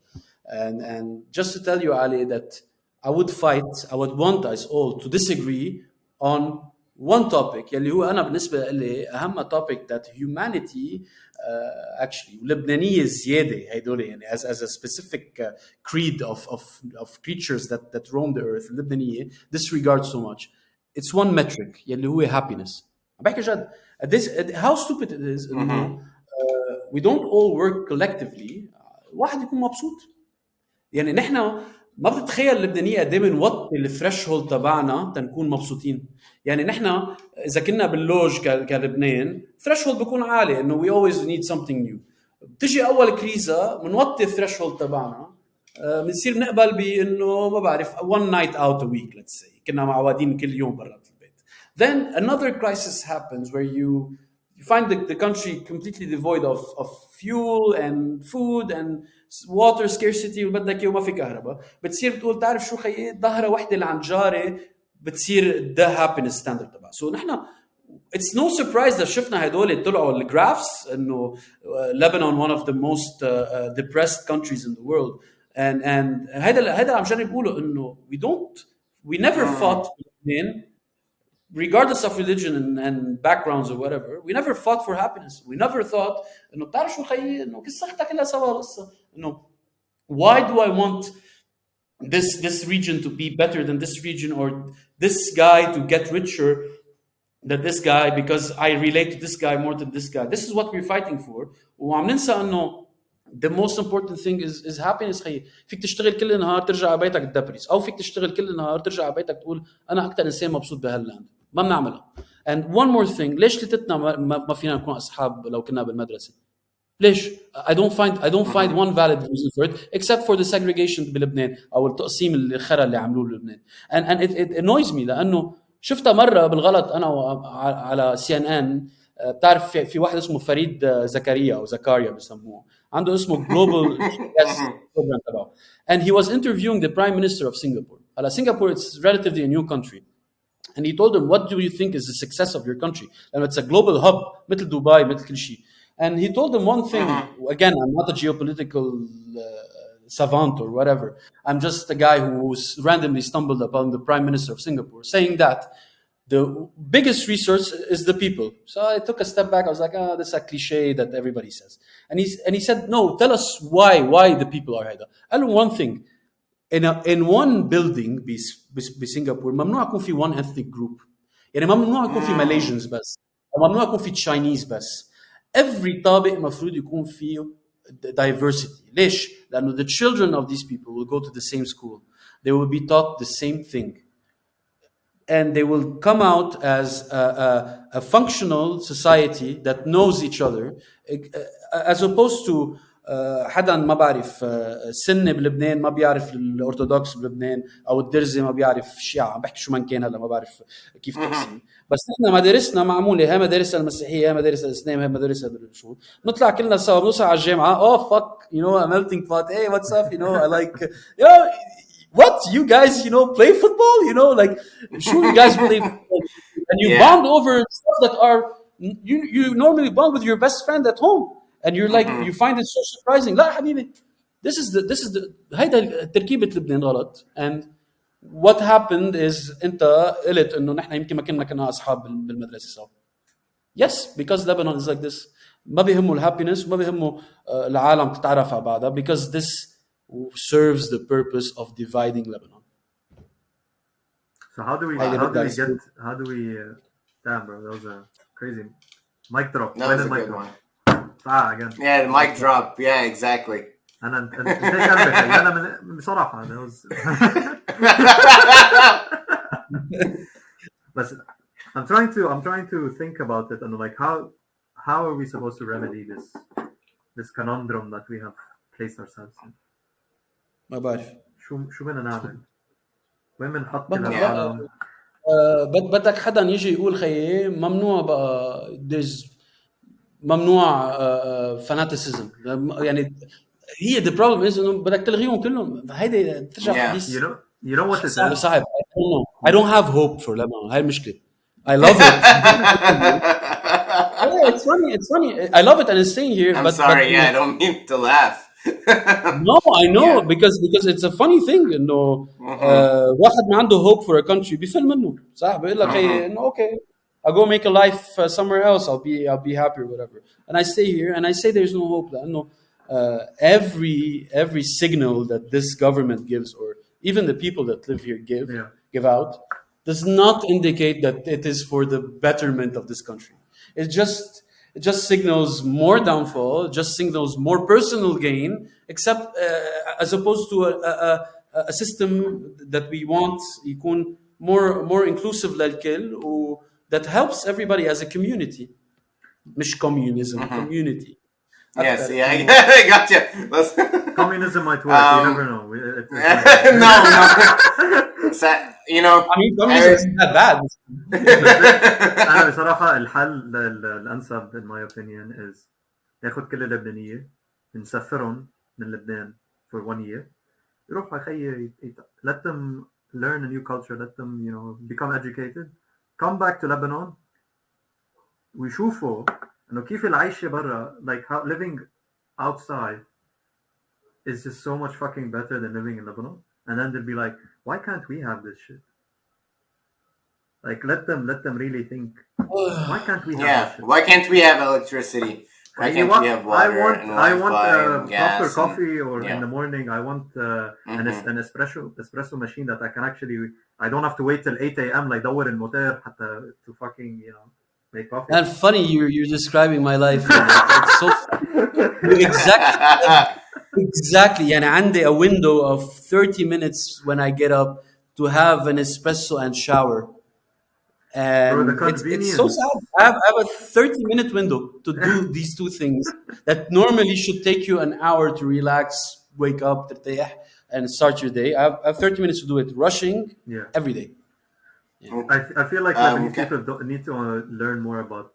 and just to tell you Ali that I would want us all to disagree on one topic يلي هو أنا بالنسبة لي أهم topic that humanity actually لبنانية زيادة هيدول يعني as a specific creed of creatures that roam the earth اللبنانية disregard so much. It's one metric يلي هو happiness. بحكي جد how stupid it is إنه we don't all work collectively واحد يكون مبسوط. يعني نحن ما بتتخيل اللبنانية قد ايه بنوطي الثريشولد تبعنا تنكون مبسوطين. يعني نحن اذا كنا باللوج كلبنان الثريشولد بيكون عالي انه we always need something new. بتجي اول كريزه بنوطي الثريشولد تبعنا بنصير نقبل بانه ما بعرف one night out a week let's say كنا معودين كل يوم برا البيت. Then another crisis happens where you find the country completely devoid of fuel and food and water scarcity وبدك وما في كهرباء. بتصير بتقول تعرف شو خيي ظهره وحده اللي عند جاري بتصير the happiness standard تبع. So نحن it's no surprise that شفنا هدول طلعوا الجرافs انه Lebanon one of the most depressed countries in the world and هذا عم جرب بقوله انه we never fought regardless of religion and backgrounds or whatever, we never fought for happiness. We never thought, إنه بتعرف شو خيي إنه قصتها كلها سوا قصة. إنه why do I want this region to be better than this region or this guy to get richer than this guy because I relate to this guy more than this guy. This is what we're fighting for. وعم ننسى إنه the most important thing is happiness. خيي فيك تشتغل كل النهار ترجع على بيتك تدبرس أو فيك تشتغل كل النهار ترجع على بيتك تقول أنا أكتر إنسان مبسوط بهاللاند. ما بنعملها. And one more thing ليش ثلاثتنا ما فينا نكون أصحاب لو كنا بالمدرسة؟ ليش؟ I don't find one valid reason for it except for the segregation بلبنان أو التقسيم الخرا اللي عملوه بلبنان. And it annoys me لأنه شفتها مرة بالغلط أنا على CNN. بتعرف في واحد اسمه فريد زكريا أو زكاريا بسموه عنده اسمه global program تبعه and he was interviewing the prime minister of Singapore. على Singapore it's relatively a new country. And he told him, what do you think is the success of your country? And it's a global hub, مثل دبي, مثل كل شيء. And he told him one thing. Again, I'm not a geopolitical savant or whatever. I'm just a guy who randomly stumbled upon the Prime Minister of Singapore, saying that the biggest resource is the people. So I took a step back. I was like, that's a cliche that everybody says. And he said, no, tell us why the people are here. قال له one thing. In one building بسنغافورة ممنوع يكون في one ethnic group. يعني ممنوع يكون في Malaysians بس. ممنوع يكون في Chinese بس. every طابق مفروض يكون فيه diversity. ليش؟ لأنه the children of these people will go to the same school. They will be taught the same thing. And they will come out as a functional society that knows each other, as opposed to حدا ما بعرف السني بلبنان ما بيعرف الأرثوذكس بلبنان أو الدرزي ما بيعرف الشيعة. عم بحكي شو ما كان هلا ما بعرف كيف تقسيم. بس نحن مدارسنا معمولة، هاي مدارس المسيحية، هاي مدارس الإسلام، هاي مدارس شو، نطلع كلنا سوا بنوصل على الجامعة fuck you know a melting pot, hey what's up, you know I like you know what you guys you know play football, you know like sure you guys play football and you bond over stuff that are you normally bond with your best friend at home and you're like you find it so surprising. لا حبيبي this is the هيدا تركيبة لبنان غلط. And what happened is انت قلت انه نحن يمكن ما كنا اصحاب بالمدرسة سوا. Yes, because Lebanon is like this. ما بيهمه الهابينس وما بيهمه العالم تتعرف على بعضها, because this serves the purpose of dividing Lebanon. So how do we damn bro, that was a crazy mic drop. That was a good one. Again. Yeah, the mic drop. Yeah, exactly. أنا بصراحة that was but I'm trying to think about it and like how are we supposed to remedy this conundrum that we have placed ourselves in. ما بعرف شو بدنا نعمل؟ وين بنحط كل العالم؟ بدك حدا يجي يقول خيي ممنوع بقى ممنوع fanaticism. يعني هي the problem is انه بدك تلغيهم كلهم. هيدا ترجع حديث you know what it is. صعب. I don't have hope for Lebanon. هاي المشكلة. I love it. Yeah, it's funny. I love it and it's staying here. I'm sorry. I don't mean to laugh. No, I know because it's a funny thing إنه واحد ما عنده hope for a country بيفل منه صح بيقول لك hey إنه okay I'll go make a life somewhere else. I'll be happy or whatever. And I stay here and I say there's no hope. لأنه every signal that this government gives or even the people that live here give out does not indicate that it is for the betterment of this country. It just signals more downfall, just signals more personal gain, except as opposed to a system that we want يكون more inclusive للكل that helps everybody as a community. مش communism, community. Yes, I got you. Communism might work. You never know. No. You know, I mean, communism isn't that bad. أنا بصراحة الحل الأنسب in my opinion is ناخد كل اللبنانية نسفرهم من لبنان for 1 year. يروحوا خيي let them learn a new culture. Let them become educated. Come back to Lebanon. ويشوفوا إنه كيف العيشة برا, like how living outside is just so much fucking better than living in Lebanon. And then they'll be like, why can't we have this shit? Like let them really think, why can't we have this shit? Why can't we have electricity? Why can't we have water I want proper gas coffee or in the morning I want an espresso machine that I can actually, I don't have to wait till 8 a.m. like دور الموتور حتى to fucking make coffee. And funny you're describing my life. It's so exactly. يعني عندي a window of 30 minutes when I get up to have an espresso and shower. And it's so sad. I have a 30-minute window to do these two things that normally should take you an hour to relax, wake up, ترتاح, and start your day. I have 30 minutes to do it, rushing every day. I feel like Lebanese people need to learn more about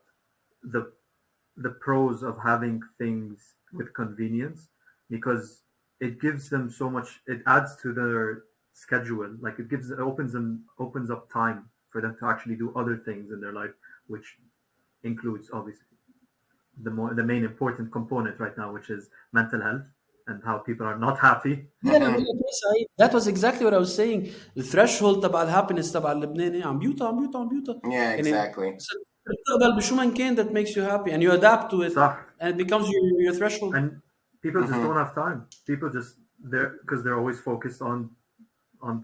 the pros of having things with convenience, because it gives them so much. It adds to their schedule. Like it opens up time for them to actually do other things in their life, which includes obviously the main important component right now, which is mental health and how people are not happy. That was exactly what I was saying. The threshold تبع الهابينس تبع اللبناني عم بيوطى. Yeah, exactly. تقبل بشو ما كان that makes you happy and you adapt to it. صح. And it becomes your threshold. And people just don't have time. People just because they're always focused on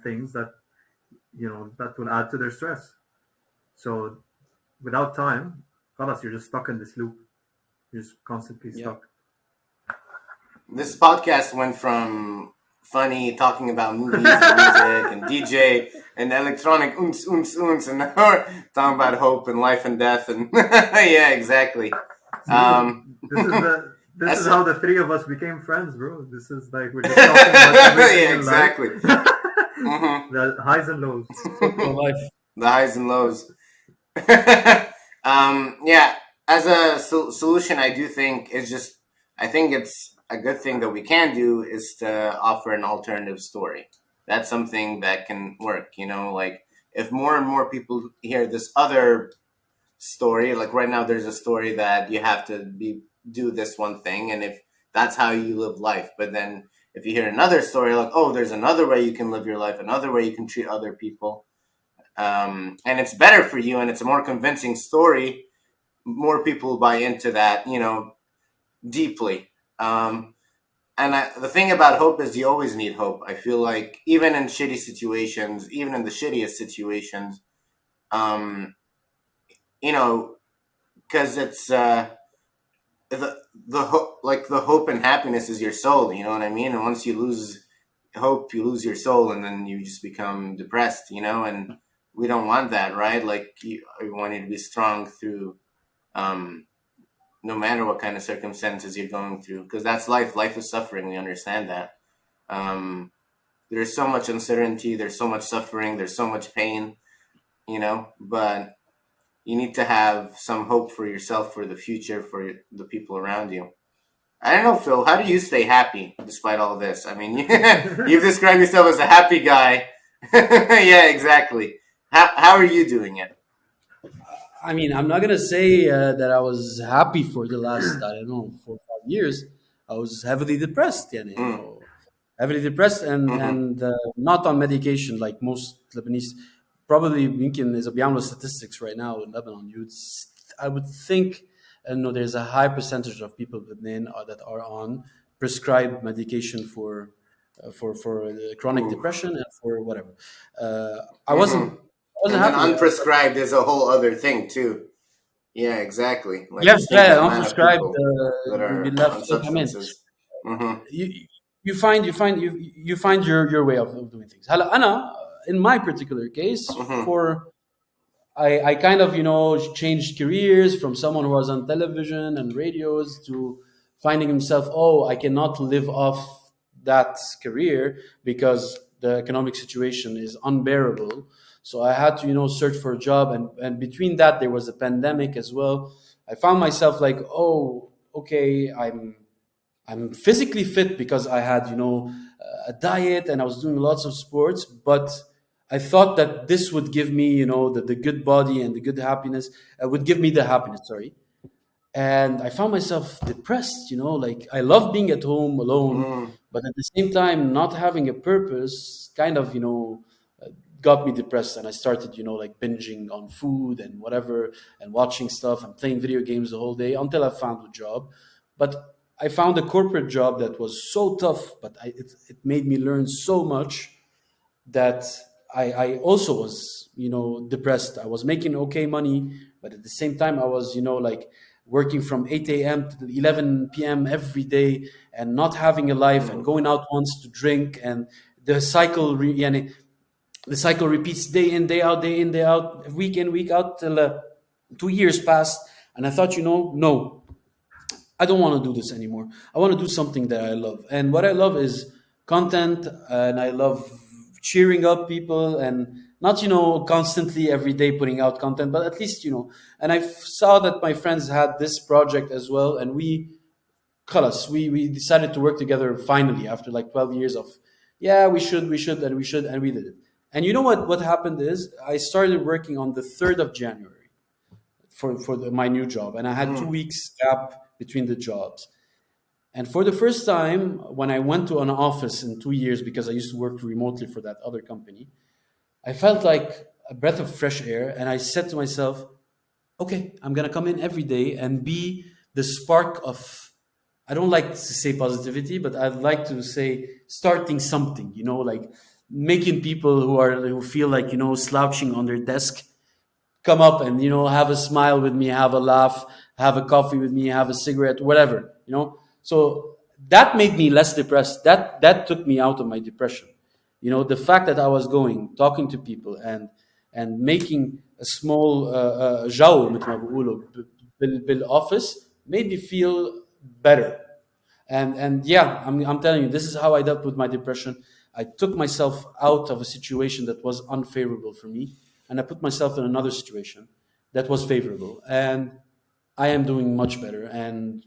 things that that will add to their stress. So without time, خلاص, you're just stuck in this loop. You're just constantly stuck. This podcast went from funny talking about movies and music and DJ and electronic and now we're talking about hope and life and death and yeah, exactly. This is how the three of us became friends, bro. This is like we're just talking about everything yeah, exactly. The highs and lows. The highs and lows. Yeah, as a solution, I do think I think it's a good thing that we can do is to offer an alternative story. That's something that can work, like if more and more people hear this other story, like right now there's a story that you have to do this one thing, and if that's how you live life, but then if you hear another story like, oh, there's another way you can live your life, another way you can treat other people, and it's better for you and it's a more convincing story, more people buy into that, deeply. And the thing about hope is you always need hope. I feel like even in shitty situations, even in the shittiest situations, um, because it's the hope, like the hope and happiness is your soul. You know what I mean? And once you lose hope, you lose your soul, and then you just become depressed. And we don't want that, right? Like we want you to be strong through, no matter what kind of circumstances you're going through, because that's life. Life is suffering. We understand that. There's so much uncertainty. There's so much suffering. There's so much pain. But you need to have some hope for yourself, for the future, for the people around you. I don't know, Phil. How do you stay happy despite all this? I mean, you've described yourself as a happy guy. Yeah, exactly. How are you doing it? I mean, I'm not gonna say that I was happy for the last, I don't know, 4 or 5 years. I was heavily depressed, heavily depressed, and not on medication like most Lebanese. Probably يمكن إذا بيعملوا statistics right now in Lebanon, I would think, there's a high percentage of people in Lebanon that are on prescribed medication for chronic depression and for whatever. I wasn't and then happy. Unprescribed is a whole other thing too. Yeah, exactly. Like Yes, just think of the amount of unprescribed people that are on substances. You find your way of doing things. هلا أنا in my particular case, I kind of changed careers from someone who was on television and radios to finding himself, oh, I cannot live off that career because the economic situation is unbearable. So I had to search for a job, and between that there was a pandemic as well. I found myself like, oh, okay, I'm physically fit because I had a diet and I was doing lots of sports, but I thought that this would give me the good body and the good happiness, would give me the happiness, sorry. And I found myself depressed, like I love being at home alone, but at the same time not having a purpose kind of got me depressed, and I started like binging on food and whatever, and watching stuff and playing video games the whole day until I found a job. But I found a corporate job that was so tough, but it made me learn so much that I also was depressed. I was making okay money, but at the same time I was like working from 8 a.m. to 11 p.m. every day and not having a life and going out once to drink, and the cycle the cycle repeats day in, day out, day in, day out, week in, week out, till 2 years passed. And I thought, no, I don't want to do this anymore. I want to do something that I love. And what I love is content, and I love cheering up people, and not, constantly every day putting out content, but at least, and I saw that my friends had this project as well. And we decided to work together finally after like 12 years of, yeah, we should, and we should, and we did it. And you know what happened is I started working on the 3rd of January for my new job, and I had 2 weeks gap between the jobs. And for the first time, when I went to an office in 2 years, because I used to work remotely for that other company, I felt like a breath of fresh air. And I said to myself, okay, I'm going to come in every day and be the spark of, I don't like to say positivity, but I'd like to say starting something, like making people who feel like, slouching on their desk come up and have a smile with me, have a laugh, have a coffee with me, have a cigarette, whatever. So that made me less depressed. That took me out of my depression. The fact that I was talking to people and making a small جو مثل ما بيقولوا بالoffice made me feel better. And yeah, I'm telling you, this is how I dealt with my depression. I took myself out of a situation that was unfavorable for me, and I put myself in another situation that was favorable. And I am doing much better. And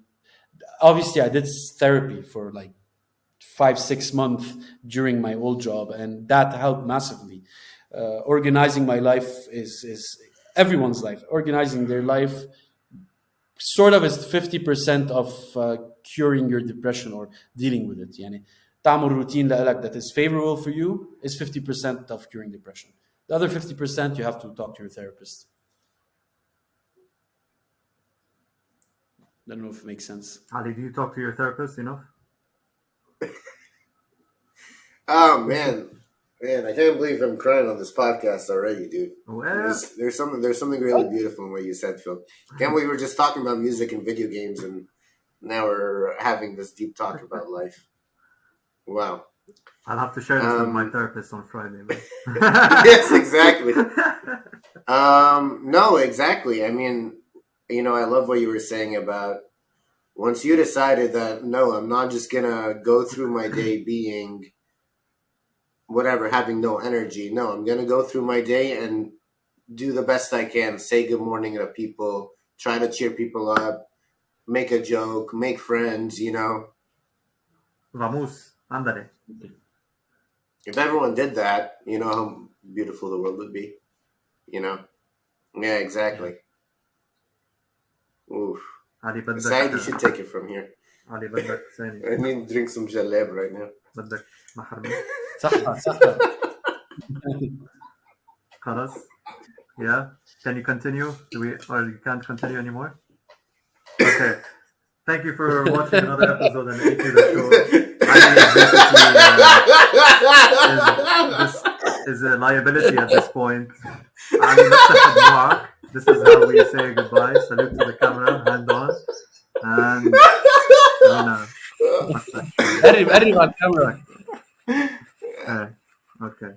obviously, I did therapy for like 5-6 months during my old job, and that helped massively. Organizing my life is everyone's life. Organizing their life sort of is 50% of curing your depression or dealing with it. يعني تعمل routine لك that is favorable for you is 50% of curing depression. The other 50% you have to talk to your therapist. I don't know if it makes sense. Ali, do you talk to your therapist enough? Oh man, I can't believe I'm crying on this podcast already, dude. Well, there's something really beautiful in what you said, Phil. Can't believe we're just talking about music and video games, and now we're having this deep talk about life. Wow. I'll have to share this with my therapist on Friday. Yes, exactly. No, exactly. I mean, I love what you were saying about once you decided that, no, I'm not just gonna go through my day being whatever, having no energy. No, I'm going to go through my day and do the best I can. Say good morning to people, try to cheer people up, make a joke, make friends, Vamos, andale. If everyone did that, how beautiful the world would be, Yeah, exactly. Oof. Said you should take it from here. I need to drink some jaleb right now. صح خلاص. Yeah. Can you continue? Or you can't continue anymore? Okay. Thank you for watching another episode on the AQ The Show. Is a liability at this point. This is how we say goodbye. Salute to the camera, hand on. And قرب على الكاميرا. Okay.